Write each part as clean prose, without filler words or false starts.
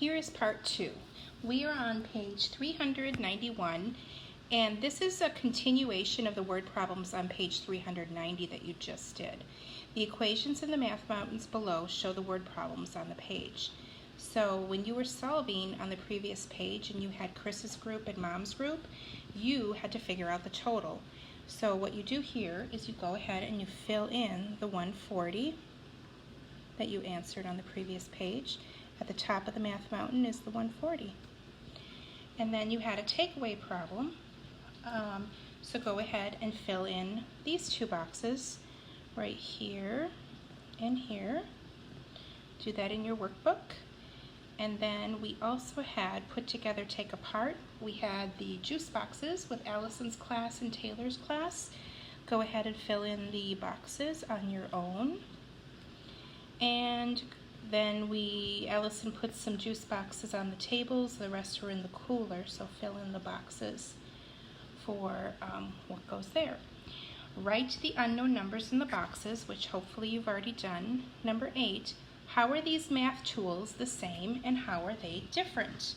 Here is part 2. We are on page 391, and this is a continuation of the word problems on page 390 that you just did. The equations in the Math Mountains below show the word problems on the page. So when you were solving on the previous page and you had Chris's group and Mom's group, you had to figure out the total. So what you do here is you go ahead and you fill in the 140 that you answered on the previous page. At the top of the Math Mountain is the 140. And then you had a takeaway problem. So go ahead and fill in these two boxes right here and here. Do that in your workbook. And then we also had put together take apart. We had the juice boxes with Allison's class and Taylor's class. Go ahead and fill in the boxes on your own. And then Allison put some juice boxes on the tables, the rest were in the cooler, so fill in the boxes for what goes there. Write the unknown numbers in the boxes, which hopefully you've already done. Number 8, how are these math tools the same and how are they different?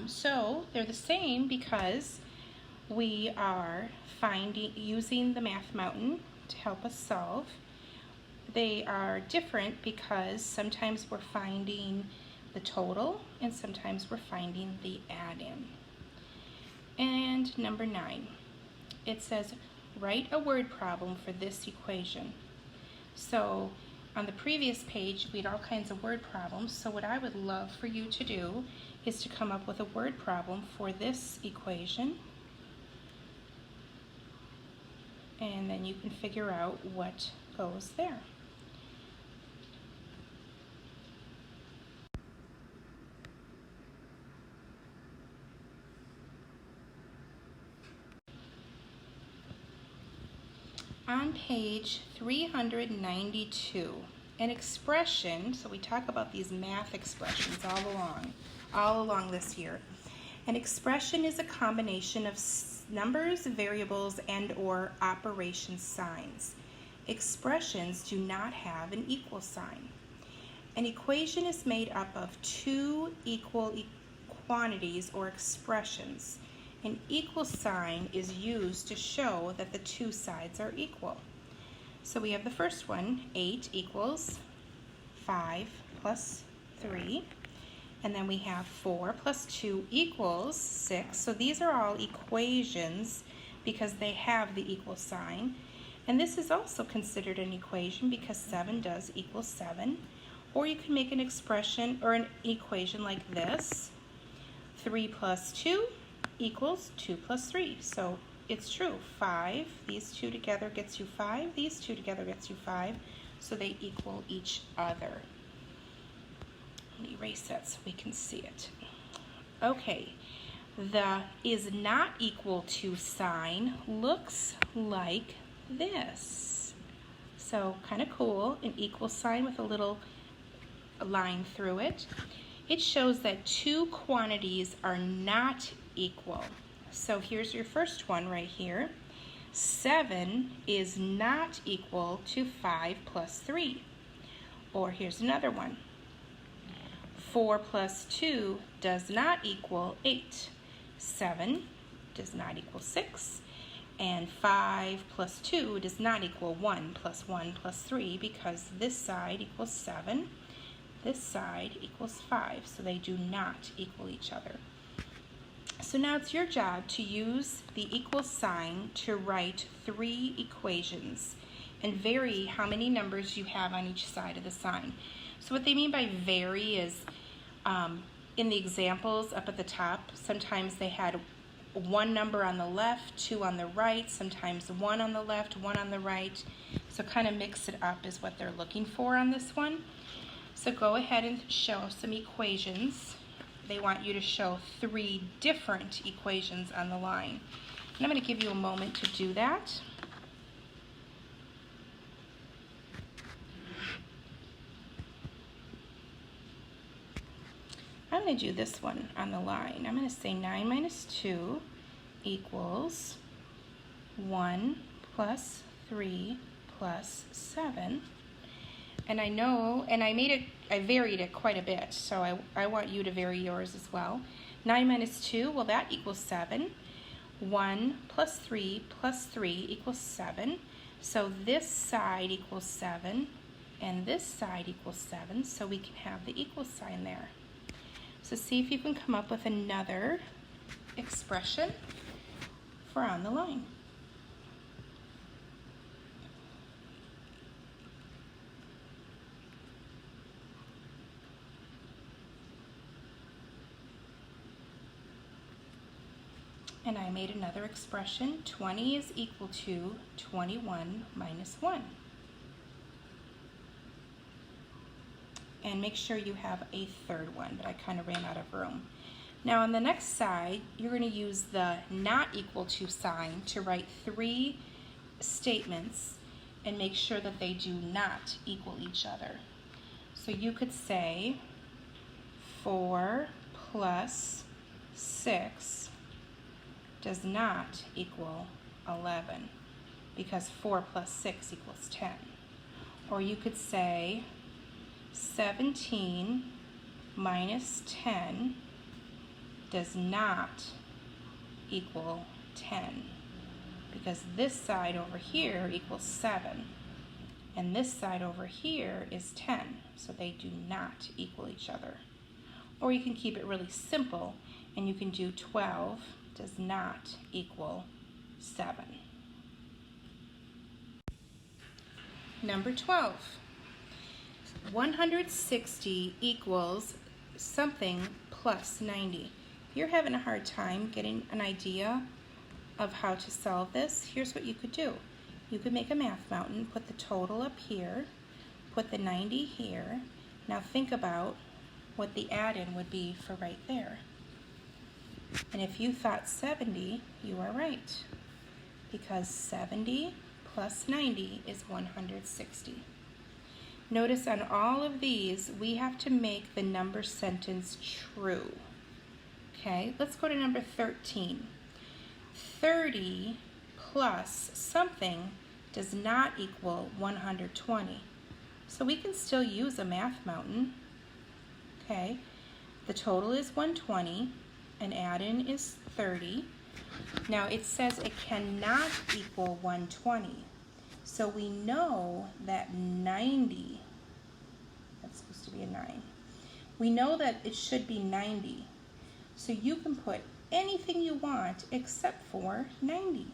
So they're the same because we are using the Math Mountain to help us solve. They are different because sometimes we're finding the total and sometimes we're finding the add-in. And number 9, it says write a word problem for this equation. So on the previous page we had all kinds of word problems, so what I would love for you to do is to come up with a word problem for this equation, and then you can figure out what goes there. On page 392, an expression, so we talk about these math expressions all along this year. An expression is a combination of numbers, variables, and or operation signs. Expressions do not have an equal sign. An equation is made up of two equal quantities or expressions. An equal sign is used to show that the two sides are equal. So we have the first one, 8 equals 5 plus 3. And then we have 4 plus 2 equals 6. So these are all equations because they have the equal sign. And this is also considered an equation because 7 does equal 7. Or you can make an expression or an equation like this. 3 plus 2 equals 2 plus 3. So it's true. 5, these two together gets you 5. These two together gets you 5. So they equal each other. Let me erase that so we can see it. Okay, the is not equal to sign looks like this. So kind of cool, an equal sign with a little line through it. It shows that two quantities are not equal. So here's your first one right here. 7 is not equal to 5 plus 3. Or here's another one. 4 plus 2 does not equal 8. 7 does not equal 6. And 5 plus 2 does not equal 1 plus 1 plus 3 because this side equals 7. This side equals 5, so they do not equal each other. So now it's your job to use the equal sign to write 3 equations and vary how many numbers you have on each side of the sign. So what they mean by vary is in the examples up at the top, sometimes they had 1 number on the left, 2 on the right, sometimes 1 on the left, 1 on the right. So kind of mix it up is what they're looking for on this one. So go ahead and show some equations. They want you to show 3 different equations on the line. And I'm going to give you a moment to do that. I'm going to do this one on the line. I'm going to say 9 minus 2 equals 1 plus 3 plus 7. And I know, and I varied it quite a bit, so I want you to vary yours as well. 9 minus 2, well, that equals 7. 1 plus 3 plus 3 equals 7. So this side equals 7, and this side equals 7, so we can have the equal sign there. So see if you can come up with another expression for on the line. And I made another expression. 20 is equal to 21 minus 1. And make sure you have a third one, but I kind of ran out of room. Now on the next side, you're going to use the not equal to sign to write 3 statements and make sure that they do not equal each other. So you could say 4 plus 6 does not equal 11 because 4 plus 6 equals 10. Or you could say 17 minus 10 does not equal 10 because this side over here equals 7 and this side over here is 10, so they do not equal each other. Or you can keep it really simple and you can do 12 does not equal 7. Number 12. 160 equals something plus 90. If you're having a hard time getting an idea of how to solve this, here's what you could do. You could make a math mountain, put the total up here, put the 90 here. Now think about what the add-in would be for right there. And if you thought 70, you are right, because 70 plus 90 is 160. Notice on all of these, we have to make the number sentence true. Okay, let's go to number 13. 30 plus something does not equal 120. So we can still use a math mountain. Okay, the total is 120. And add-in is 30. Now it says it cannot equal 120. So we know that 90, that's supposed to be a 9. We know that it should be 90. So you can put anything you want except for 90.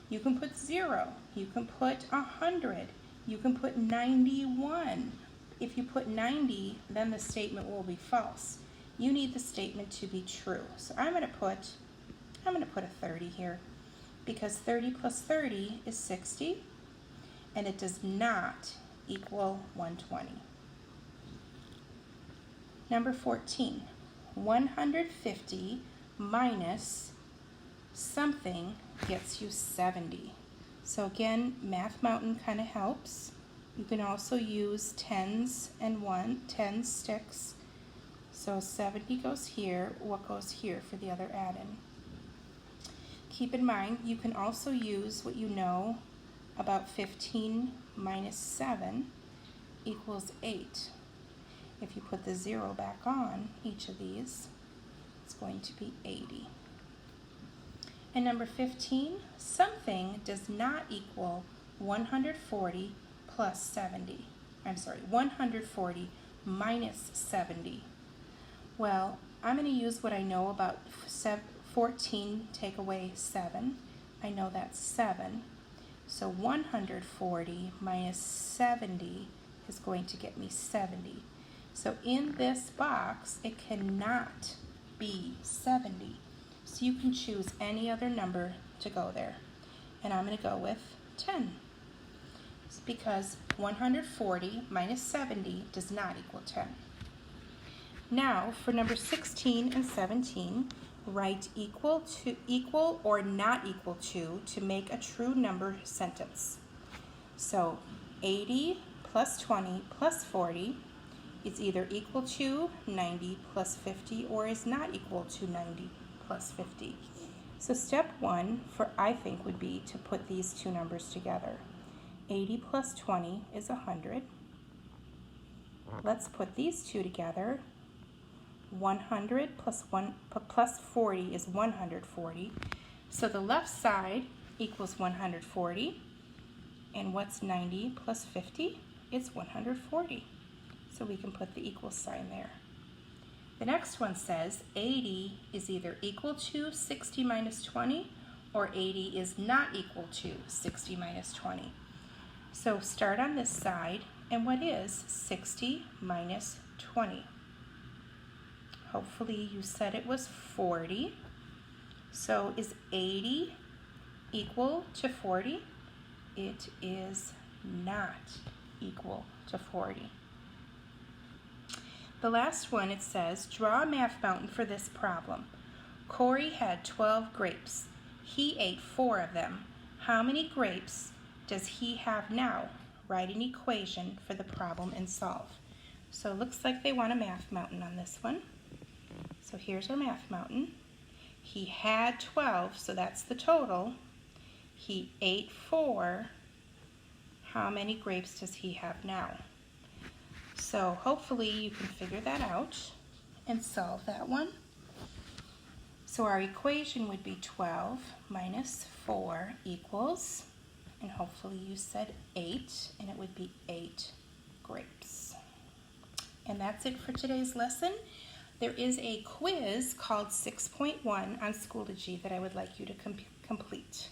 You can put 0. You can put 100. You can put 91. If you put 90, then the statement will be false. You need the statement to be true. So I'm going to put a 30 here because 30 plus 30 is 60 and it does not equal 120. Number 14, 150 minus something gets you 70. So again, Math Mountain kind of helps. You can also use tens and 10 sticks. So 70 goes here, what goes here for the other add-in? Keep in mind, you can also use what you know about 15 minus 7 equals 8. If you put the 0 back on each of these, it's going to be 80. And number 15, something does not equal 140 plus 70. 140 minus 70. Well, I'm going to use what I know about 14 take away 7. I know that's 7. So 140 minus 70 is going to get me 70. So in this box, it cannot be 70. So you can choose any other number to go there. And I'm going to go with 10. It's because 140 minus 70 does not equal 10. Now, for number 16 and 17, write equal or not equal to make a true number sentence. So 80 plus 20 plus 40 is either equal to 90 plus 50 or is not equal to 90 plus 50. So step 1 for I think would be to put these two numbers together. 80 plus 20 is 100. let's put these two together. 100 plus 40 is 140. So the left side equals 140. And what's 90 plus 50? It's 140. So we can put the equal sign there. The next one says 80 is either equal to 60 minus 20 or 80 is not equal to 60 minus 20. So start on this side, and what is 60 minus 20? Hopefully you said it was 40. So is 80 equal to 40? It is not equal to 40. The last one, it says, draw a math mountain for this problem. Corey had 12 grapes. He ate 4 of them. How many grapes does he have now? Write an equation for the problem and solve. So it looks like they want a math mountain on this one. So here's our math mountain. He had 12, so that's the total. He ate 4. How many grapes does he have now? So hopefully you can figure that out and solve that one. So our equation would be 12 minus 4 equals, and hopefully you said 8, and it would be 8 grapes. And that's it for today's lesson. There is a quiz called 6.1 on Schoology that I would like you to complete.